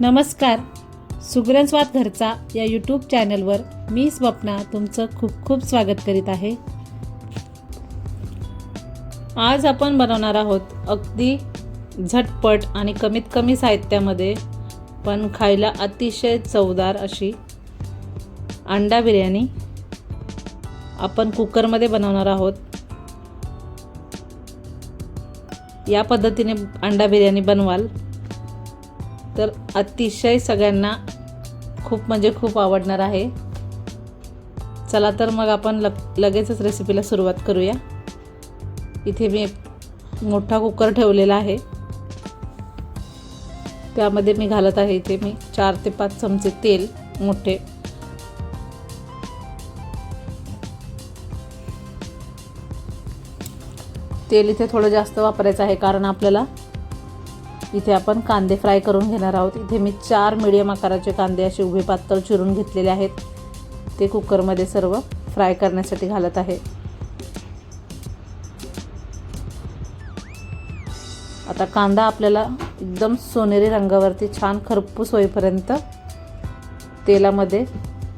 नमस्कार. सुगरण स्वाद घरचा या यूट्यूब चॅनलवर मी स्वप्ना तुमचं खूप खूप स्वागत करीत आहे. आज आपण बनवणार आहोत अगदी झटपट आणि कमीत कमी साहित्यामध्ये पण खायला अतिशय चवदार अशी अंडा बिर्याणी. आपण कुकरमध्ये बनवणार आहोत. या पद्धतीने अंडा बिर्याणी बनवाल तर अतिशय सगळ्यांना खूप म्हणजे खूप आवडणार आहे. चला तर मग आपण लगेचच रेसिपीला सुरुवात करूया. इथे मी मोठा कुकर ठेवलेला आहे. त्यामध्ये मी घालत आहे इथे मी 4 ते 5 चमचे तेल मोठे. तेल इथे थोडं जास्त वापरायचं आहे कारण आपल्याला इथे आपण कांदे फ्राय करून घेणार आहोत. इथे मी 4 मीडियम आकाराचे कांदे असे उभे पातळ चिरून घेतलेले आहेत. ते कुकरमध्ये सर्व फ्राय करण्यासाठी घालत आहे. आता कांदा आपल्याला एकदम सोनेरी रंगावरती छान खरपूस होईपर्यंत तेलामध्ये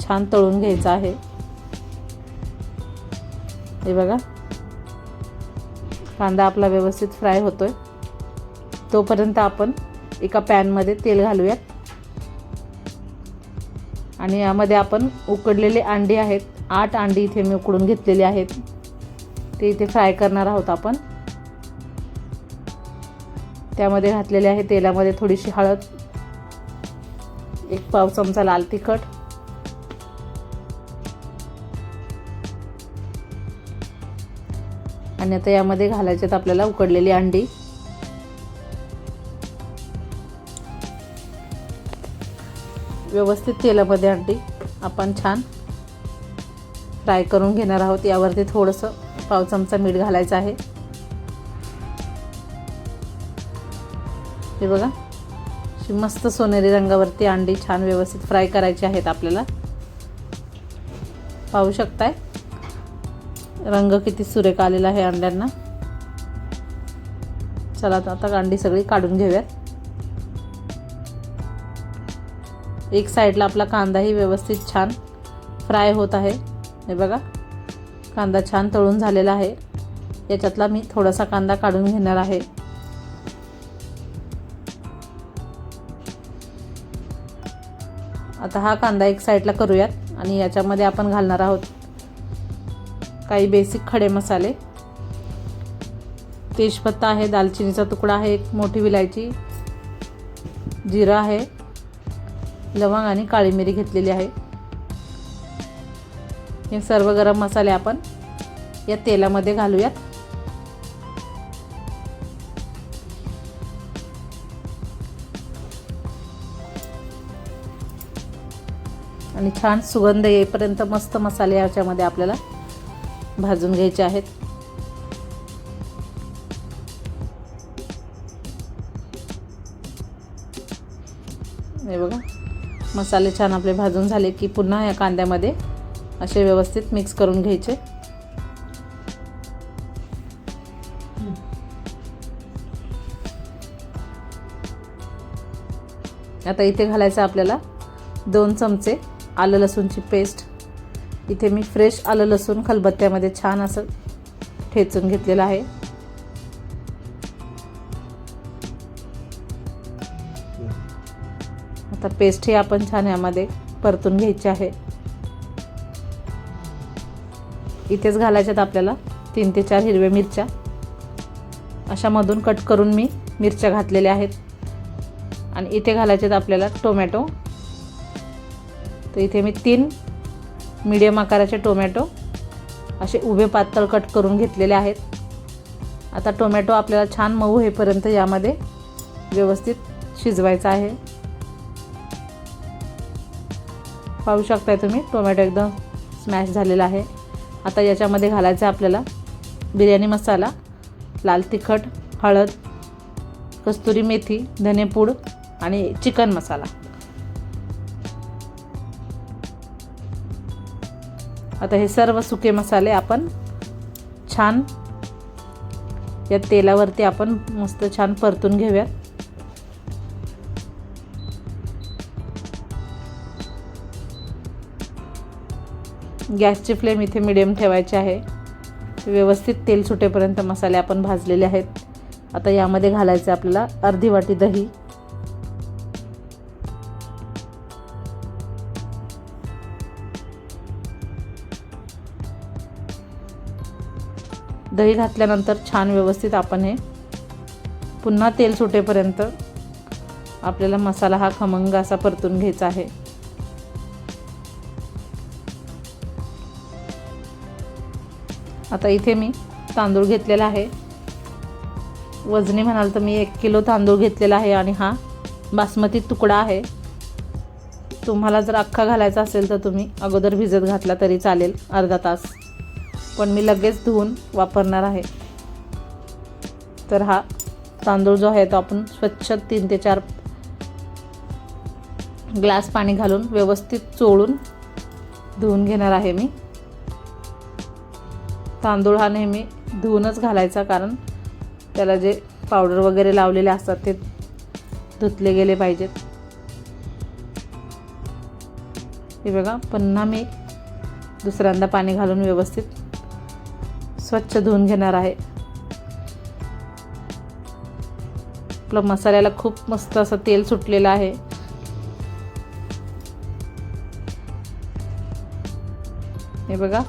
छान तळून घ्यायचा आहे. हे बघा, कांदा आपला व्यवस्थित फ्राय होतोय. तोपर्यंत आपण एका पॅनमध्ये तेल घालूयात आणि यामध्ये आपण उकडलेले अंडी आहेत. 8 अंडी इथे मी उकडून घेतलेली आहेत. ते इथे फ्राय करणार आहोत आपण. त्यामध्ये घातलेले आहे तेलामध्ये थोडीशी हळद, 1 पाव चमचा लाल तिखट, आणि आता यामध्ये घालायचे आपल्याला उकडलेली अंडी. व्यवस्थित तेलामध्ये अंडी आपण छान फ्राय करून घेणार आहोत. यावरती थोडंसं पाव चमचा मीठ घालायचं आहे. हे बघा, अशी मस्त सोनेरी रंगावरती अंडी छान व्यवस्थित फ्राय करायची आहेत आपल्याला. पाहू शकताय रंग किती सुरेख आलेला आहे अंड्यांना. चला आता अंडी सगळी काढून घेऊयात. एक साईडला आपला कांदाही व्यवस्थित छान फ्राय होत आहे. हे बघा, कांदा छान तळून झालेला आहे. याच्यातला मी थोडासा कांदा काढून घेणार आहे. आता हा कांदा एक साईडला करूयात आणि याच्यामध्ये आपण घालणार आहोत काही बेसिक खडे मसाले. तेजपत्ता आहे, दालचिनीचा तुकडा आहे, 1 मोठी विलायची, जिरा आहे, लवंग आणि काळी मिरी घेतलेली आहे. हे सर्व गरम मसाले आपण या तेलामध्ये घालूयात. आणि छान सुगंध येईपर्यंत मस्त मसाले याच्यामध्ये आपल्याला भाजून घ्यायचे आहेत. हे बघा, मसाले छान आपले भाजून झाले की पुन्हा या कांद्यामध्ये असे व्यवस्थित मिक्स करून घ्यायचे. आता इथे घालायचं आपल्याला 2 चमचे आलं लसूणची पेस्ट. इथे मी फ्रेश आलं लसूण खलबत्त्यामध्ये छान असं ठेचून घेतलेलं आहे. आता पेस्ट ही आपण छान यामध्ये परतून घ्यायची आहे. इथेच घालायच्यात आपल्याला 3 ते 4 हिरव्या मिरच्या. अशा मधून कट करून मी मिरच्या घातलेल्या आहेत. आणि इथे घालायच्यात आपल्याला टोमॅटो. तर इथे मी 3 मीडियम आकाराचे टोमॅटो असे उभे पातळ कट करून घेतलेले आहेत. आता टोमॅटो आपल्याला छान मऊ होईपर्यंत यामध्ये व्यवस्थित शिजवायचा आहे. पाहू शकताय तुम्ही टोमॅटो एकदम स्मॅश झालेला आहे. आता याच्यामध्ये घालायचं आपल्याला बिर्याणी मसाला, लाल तिखट, हळद, कस्तुरी मेथी, धनेपूड आणि चिकन मसाला. आता हे सर्व सुके मसाले आपण छान या तेलावरती आपण मस्त छान परतून घेऊयात. गॅसची फ्लेम इथे मिडियम ठेवायची आहे. व्यवस्थित तेल सुटेपर्यंत मसाले आपण भाजलेले आहेत. आता यामध्ये घालायचे आपल्याला अर्धी वाटी दही. दही घातल्यानंतर छान व्यवस्थित आपण हे पुन्हा तेल सुटेपर्यंत आपल्याला मसाला हा खमंग असा परतून घ्यायचा आहे. आता इथे मी तांदूळ घेतलेला आहे. वजनी म्हणाल तर मी 1 किलो तांदूळ घेतलेला आहे आणि हा बासमती तुकडा आहे. तुम्हाला जर अख्खा घालायचा असेल तर तुम्ही अगोदर भिजत घातला तरी चालेल अर्धा तास, पण मी लगेच धुवून वापरणार आहे. तर हा तांदूळ जो आहे तो आपण स्वच्छ 3 ते 4 ग्लास पाणी घालून व्यवस्थित चोळून धुवून घेणार आहे मी. तांदूळ हा नेहमी धुवूनच घालायचा, कारण त्याला जे पावडर वगैरे लावलेले असतात ते धुतले गेले पाहिजेत. हे बघा, पुन्हा मी दुसऱ्यांदा पाणी घालून व्यवस्थित स्वच्छ धुवून घेणार आहे. आपल्या मसाल्याला खूप मस्त असं तेल सुटलेलं आहे. हे बघा,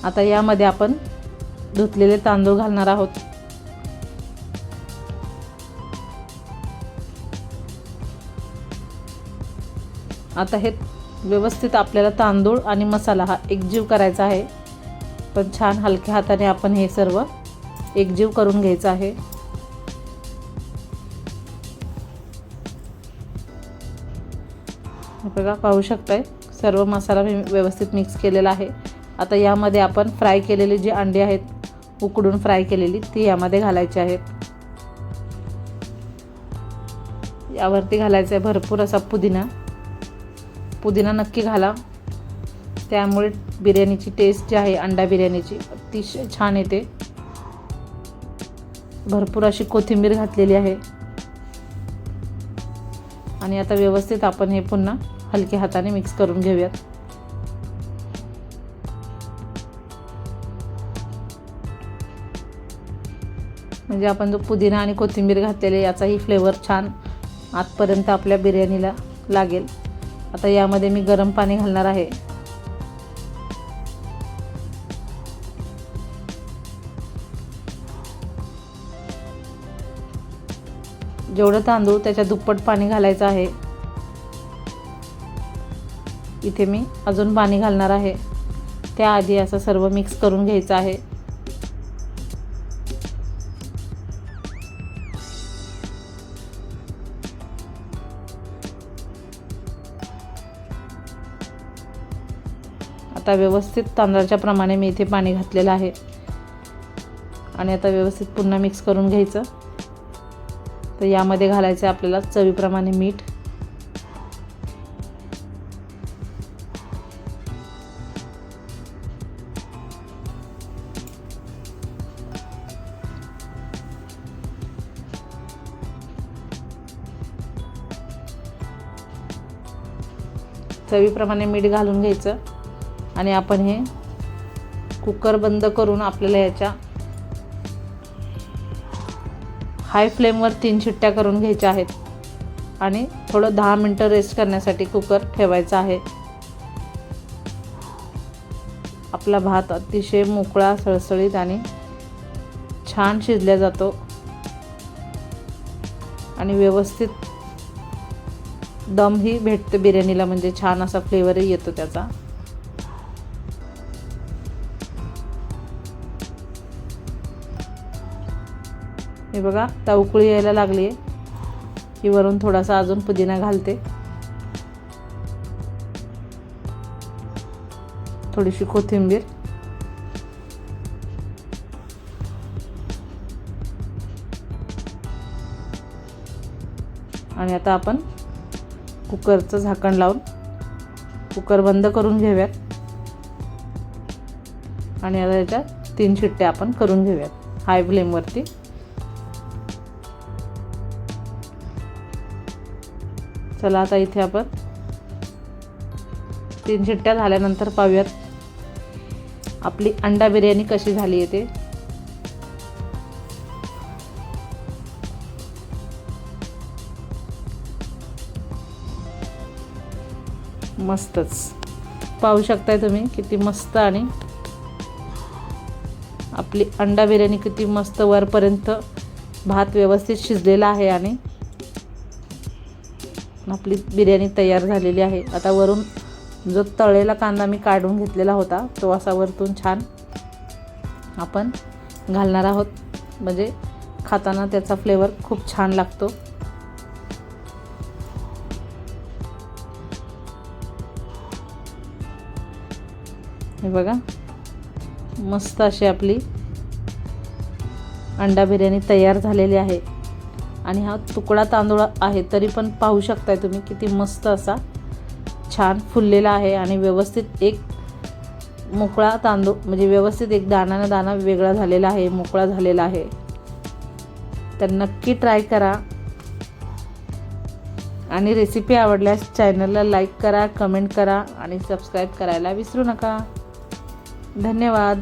आता यामध्ये आपण धुतलेले तांदूळ घालणार आहोत. आता हे व्यवस्थित आपल्याला तांदूळ आणि मसाला हा एकजीव करायचा आहे. पण छान हलक्या हाताने आपण हे सर्व एकजीव करून घ्यायचं आहे. बघा, पाहू शकताय सर्व मसाला मी व्यवस्थित मिक्स केलेला आहे. आता यामध्ये आपण फ्राय केलेली जी अंडी आहेत, उकडून फ्राय केलेली, ती यामध्ये घालायची आहेत. यावरती घालायचा आहे भरपूर असा पुदिना. पुदिना नक्की घाला, त्यामुळे बिर्याणीची टेस्ट जी आहे अंडा बिर्याणीची अतिशय छान येते. भरपूर अशी कोथिंबीर घातलेली आहे. आणि आता व्यवस्थित आपण हे पुन्हा हलक्या हाताने मिक्स करून घेऊयात. म्हणजे आपण जो पुदिना आणि कोथिंबीर घातलेले याचाही फ्लेवर छान आतपर्यंत आपल्या बिर्याणीला लागेल. आता यामध्ये मी गरम पाणी घालणार आहे. जेवढं तांदूळ त्याच्या दुप्पट पाणी घालायचं आहे. इथे मी अजून पाणी घालणार आहे. त्याआधी असं सर्व मिक्स करून घ्यायचं आहे. आता व्यवस्थित तांदळाच्या प्रमाणे मी इथे पाणी घातलेलं आहे. आणि आता व्यवस्थित पुन्हा मिक्स करून घ्यायचं. तर यामध्ये घालायचं आपल्याला चवीप्रमाणे मीठ. चवीप्रमाणे मीठ घालून घ्यायचं. आणि आपण हे कुकर बंद करून आपल्याला याच्या हाय फ्लेमवर 3 शिट्ट्या करून घ्यायच्या आहेत. आणि थोडं 10 मिनटं रेस्ट करण्यासाठी कुकर ठेवायचा आहे. आपला भात अतिशय मोकळा, सळसळीत आणि छान शिजला जातो. आणि व्यवस्थित दमही भेटते बिर्याणीला, म्हणजे छान असा फ्लेवरही येतो त्याचा. हे बघा, आता उकळी यायला लागली आहे की वरून थोडासा अजून पुदिना घालते. थोडीशी कोथिंबीर. आणि आता आपण कुकरचं झाकण लावून कुकर बंद करून घेऊयात. आणि आता याच्या 3 शिट्ट्या आपण करून घेऊयात हाय फ्लेमवरती. चला, आता इथे आपण 3 शिट्ट्या झाल्यानंतर पाहूयात आपली अंडा बिर्याणी कशी झाली आहे ते. मस्तच पाहू शकताय तुम्ही किती मस्त. आणि आपली अंडा बिर्याणी किती मस्त वरपर्यंत भात व्यवस्थित शिजलेला आहे आणि आपली बिर्याणी तयार झालेली आहे. आता वरून जो तळलेला कांदा मी काढून घेतलेला होता तो असा वरतून छान आपण घालणार आहोत, म्हणजे खाताना त्याचा फ्लेवर खूप छान लागतो. हे बघा मस्त अशी आपली अंडा बिर्याणी तयार झालेली आहे. आणि हा तुकडा तांदूळ आहे तरी पण पाहू शकताय तुम्ही किती मस्त असा छान फुललेला आहे. आणि व्यवस्थित एक मोकळा तांदूळ म्हणजे व्यवस्थित एक दाणा ना दाणा वेगळा झालेला आहे, मोकळा झालेला आहे. तर नक्की ट्राय करा. आणि रेसिपी आवडल्यास चॅनलला लाईक करा, कमेंट करा आणि सबस्क्राईब करायला विसरू नका. धन्यवाद.